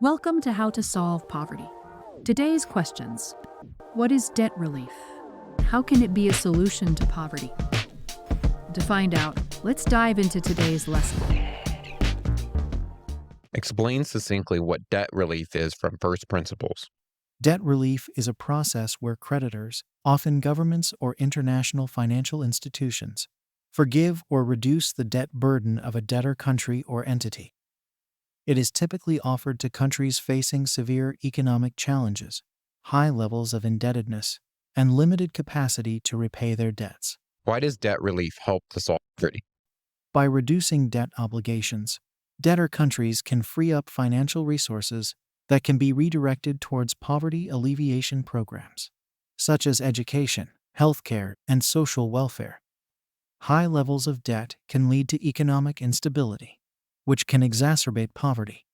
Welcome to How to Solve Poverty. Today's questions. What is debt relief? How can it be a solution to poverty? To find out, let's dive into today's lesson. Explain succinctly what debt relief is from first principles. Debt relief is a process where creditors, often governments or international financial institutions, forgive or reduce the debt burden of a debtor country or entity. It is typically offered to countries facing severe economic challenges, high levels of indebtedness, and limited capacity to repay their debts. Why does debt relief help to solve poverty? By reducing debt obligations, debtor countries can free up financial resources that can be redirected towards poverty alleviation programs, such as education, healthcare, and social welfare. High levels of debt can lead to economic instability, which can exacerbate poverty.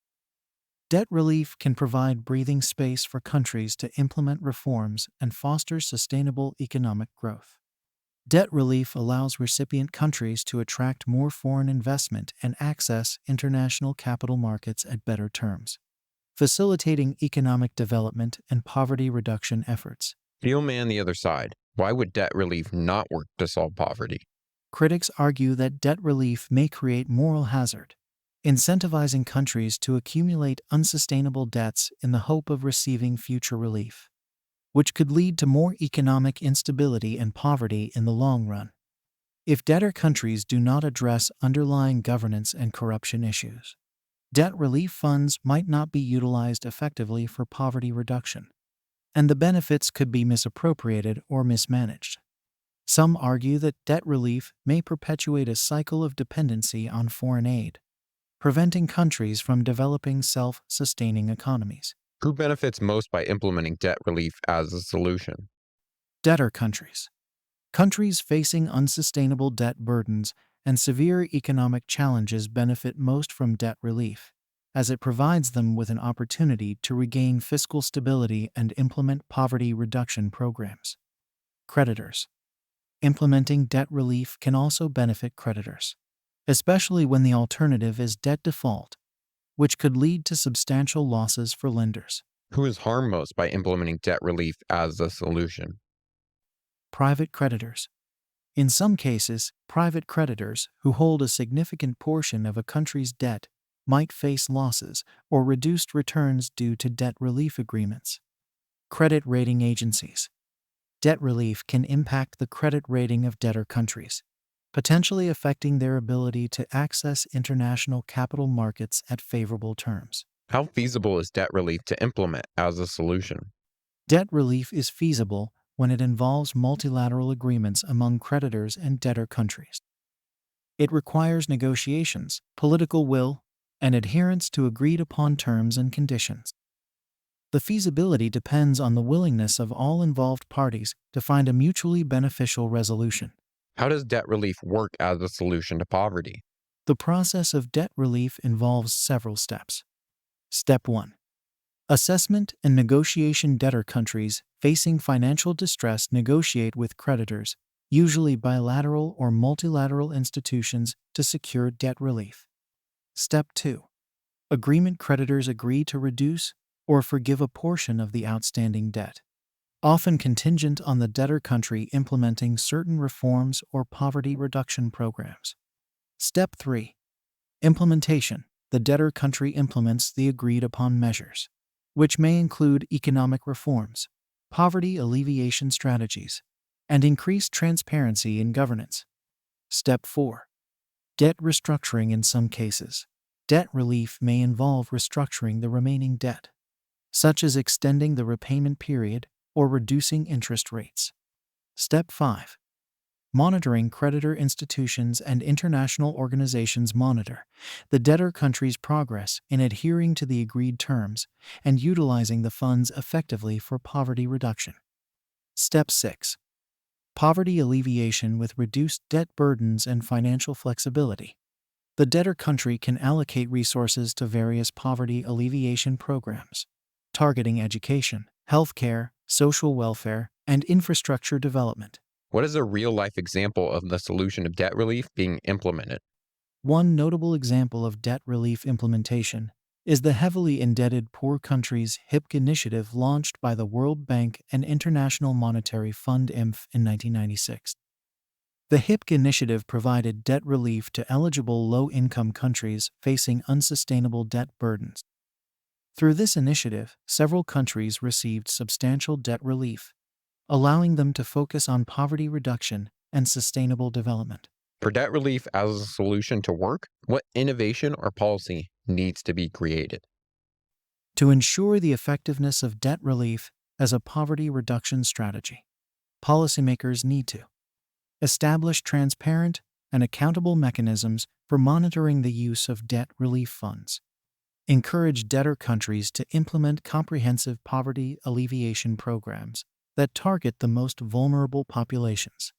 Debt relief can provide breathing space for countries to implement reforms and foster sustainable economic growth. Debt relief allows recipient countries to attract more foreign investment and access international capital markets at better terms, facilitating economic development and poverty reduction efforts. Steel man the other side. Why would debt relief not work to solve poverty? Critics argue that debt relief may create moral hazard, incentivizing countries to accumulate unsustainable debts in the hope of receiving future relief, which could lead to more economic instability and poverty in the long run. If debtor countries do not address underlying governance and corruption issues, debt relief funds might not be utilized effectively for poverty reduction, and the benefits could be misappropriated or mismanaged. Some argue that debt relief may perpetuate a cycle of dependency on foreign aid, preventing countries from developing self-sustaining economies. Who benefits most by implementing debt relief as a solution? Debtor countries. Countries facing unsustainable debt burdens and severe economic challenges benefit most from debt relief, as it provides them with an opportunity to regain fiscal stability and implement poverty reduction programs. Creditors. Implementing debt relief can also benefit creditors, especially when the alternative is debt default, which could lead to substantial losses for lenders. Who is harmed most by implementing debt relief as a solution? Private creditors. In some cases, private creditors who hold a significant portion of a country's debt might face losses or reduced returns due to debt relief agreements. Credit rating agencies. Debt relief can impact the credit rating of debtor countries, potentially affecting their ability to access international capital markets at favorable terms. How feasible is debt relief to implement as a solution? Debt relief is feasible when it involves multilateral agreements among creditors and debtor countries. It requires negotiations, political will, and adherence to agreed-upon terms and conditions. The feasibility depends on the willingness of all involved parties to find a mutually beneficial resolution. How does debt relief work as a solution to poverty? The process of debt relief involves several steps. Step 1. Assessment and negotiation. Debtor countries facing financial distress negotiate with creditors, usually bilateral or multilateral institutions, to secure debt relief. Step 2. Agreement. Creditors agree to reduce or forgive a portion of the outstanding debt, often contingent on the debtor country implementing certain reforms or poverty reduction programs. Step 3. Implementation. The debtor country implements the agreed-upon measures, which may include economic reforms, poverty alleviation strategies, and increased transparency in governance. Step 4. Debt restructuring. In some cases, debt relief may involve restructuring the remaining debt, such as extending the repayment period or reducing interest rates. Step 5. Monitoring. Creditor institutions and international organizations monitor the debtor country's progress in adhering to the agreed terms and utilizing the funds effectively for poverty reduction. Step 6. Poverty alleviation. With reduced debt burdens and financial flexibility, the debtor country can allocate resources to various poverty alleviation programs, targeting education, healthcare, social welfare, and infrastructure development. What is a real-life example of the solution of debt relief being implemented? One notable example of debt relief implementation is the Heavily Indebted Poor Countries HIPC initiative launched by the World Bank and International Monetary Fund IMF in 1996. The HIPC initiative provided debt relief to eligible low-income countries facing unsustainable debt burdens. Through this initiative, several countries received substantial debt relief, allowing them to focus on poverty reduction and sustainable development. For debt relief as a solution to work, what innovation or policy needs to be created? To ensure the effectiveness of debt relief as a poverty reduction strategy, policymakers need to establish transparent and accountable mechanisms for monitoring the use of debt relief funds, encourage debtor countries to implement comprehensive poverty alleviation programs that target the most vulnerable populations,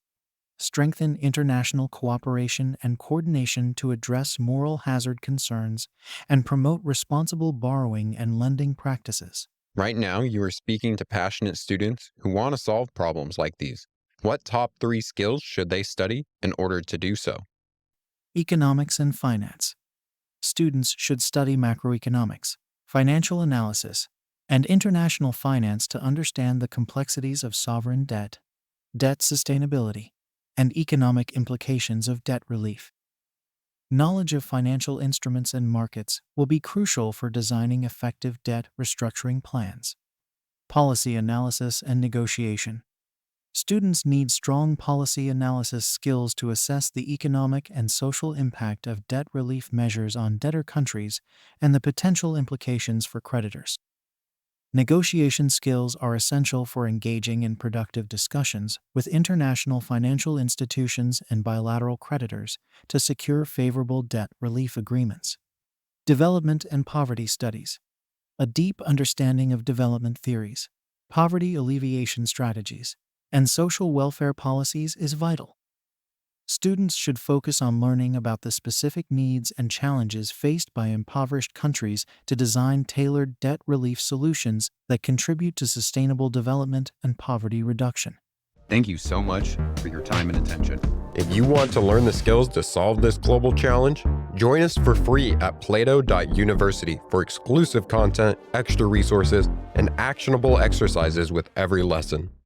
strengthen international cooperation and coordination to address moral hazard concerns, and promote responsible borrowing and lending practices. Right now, you are speaking to passionate students who want to solve problems like these. What top 3 skills should they study in order to do so? Economics and finance. Students should study macroeconomics, financial analysis, and international finance to understand the complexities of sovereign debt, debt sustainability, and economic implications of debt relief. Knowledge of financial instruments and markets will be crucial for designing effective debt restructuring plans. Policy analysis and negotiation. Students need strong policy analysis skills to assess the economic and social impact of debt relief measures on debtor countries and the potential implications for creditors. Negotiation skills are essential for engaging in productive discussions with international financial institutions and bilateral creditors to secure favorable debt relief agreements. Development and poverty studies. A deep understanding of development theories, poverty alleviation strategies, and social welfare policies is vital. Students should focus on learning about the specific needs and challenges faced by impoverished countries to design tailored debt relief solutions that contribute to sustainable development and poverty reduction. Thank you so much for your time and attention. If you want to learn the skills to solve this global challenge, join us for free at plato.university for exclusive content, extra resources, and actionable exercises with every lesson.